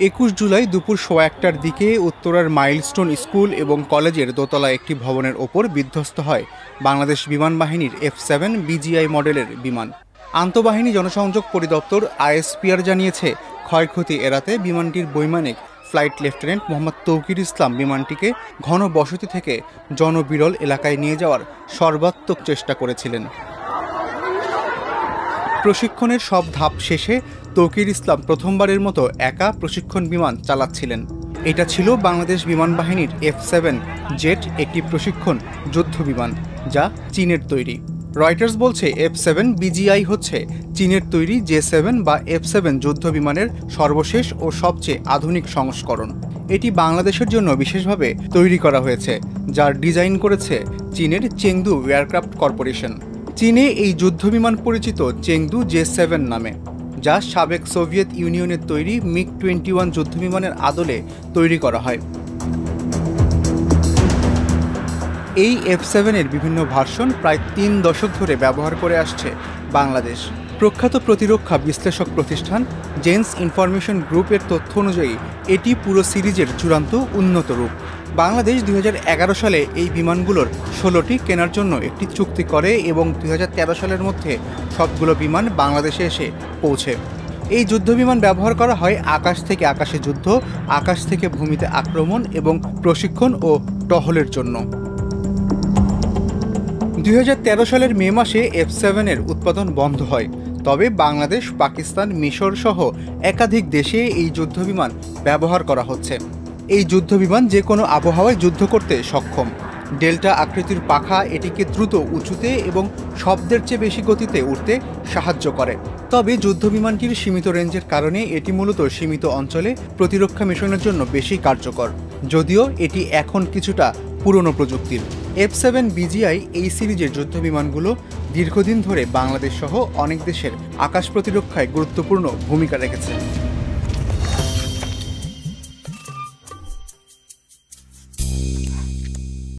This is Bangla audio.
২১ জুলাই দুপুর ১:১টার দিকে উত্তরার মাইলস্টোন স্কুল এবং কলেজের দোতলা একটি ভবনের ওপর বিধ্বস্ত হয় বাংলাদেশ বিমান বাহিনীর F-7 BGI মডেলের বিমান। আন্তঃবাহিনী জনসংযোগ পরিদপ্তর ISPR জানিয়েছে, ক্ষয়ক্ষতি এড়াতে বিমানটির বৈমানিক ফ্লাইট লেফটেন্যান্ট মোহাম্মদ তৌকির ইসলাম বিমানটিকে ঘন বসতি থেকে জনবিরল এলাকায় নিয়ে যাওয়ার সর্বাত্মক চেষ্টা করেছিলেন। প্রশিক্ষণের সব ধাপ শেষে তৌকির ইসলাম প্রথমবারের মতো একা প্রশিক্ষণ বিমান চালাচ্ছিলেন। এটা ছিল বাংলাদেশ বিমান বাহিনীর F-7 জেট, একটি প্রশিক্ষণ যুদ্ধ বিমান যা চীনের তৈরি। রয়টার্স বলছে F-7 BGI হচ্ছে চীনের তৈরি J-7 বা F-7 যুদ্ধ বিমানের সর্বশেষ ও সবচেয়ে আধুনিক সংস্করণ। এটি বাংলাদেশের জন্য বিশেষভাবে তৈরি করা হয়েছে, যার ডিজাইন করেছে চীনের চেংদু এয়ারক্রাফট কর্পোরেশন। চীনে এই যুদ্ধবিমান পরিচিত চেংদু J-7 নামে, যা সাবেক সোভিয়েত ইউনিয়নের তৈরি MiG-21 যুদ্ধবিমানের আদলে তৈরি করা হয়। এই F-7-এর বিভিন্ন ভার্সন প্রায় ৩ দশক ধরে ব্যবহার করে আসছে বাংলাদেশ। প্রখ্যাত প্রতিরক্ষা বিশ্লেষক প্রতিষ্ঠান জেন্স ইনফরমেশন গ্রুপের তথ্য অনুযায়ী এটি পুরো সিরিজের চূড়ান্ত উন্নত রূপ। বাংলাদেশ ২০১১ সালে এই বিমানগুলোর ১৬টি কেনার জন্য একটি চুক্তি করে এবং ২০১৩ সালের মধ্যে সবগুলো বিমান বাংলাদেশে এসে পৌঁছে। এই যুদ্ধবিমান ব্যবহার করা হয় আকাশ থেকে আকাশে যুদ্ধ, আকাশ থেকে ভূমিতে আক্রমণ এবং প্রশিক্ষণ ও টহলের জন্য। ২০১৩ সালের মে মাসে F-7-এর উৎপাদন বন্ধ হয়, তবে বাংলাদেশ, পাকিস্তান, মিশর সহ একাধিক দেশে এই যুদ্ধবিমান ব্যবহার করা হচ্ছে। এই যুদ্ধবিমান যে কোনো আবহাওয়ায় যুদ্ধ করতে সক্ষম। ডেল্টা আকৃতির পাখা এটিকে দ্রুত উঁচুতে এবং শব্দের চেয়ে বেশি গতিতে উঠতে সাহায্য করে। তবে যুদ্ধবিমানটির সীমিত রেঞ্জের কারণে এটি মূলত সীমিত অঞ্চলে প্রতিরক্ষা মিশনের জন্য বেশি কার্যকর, যদিও এটি এখন কিছুটা পুরনো প্রযুক্তির। F-7 BGI এই সিরিজের যুদ্ধবিমানগুলো দীর্ঘদিন ধরে বাংলাদেশ সহ অনেক দেশের আকাশ প্রতিরক্ষায় গুরুত্বপূর্ণ ভূমিকা রেখেছে।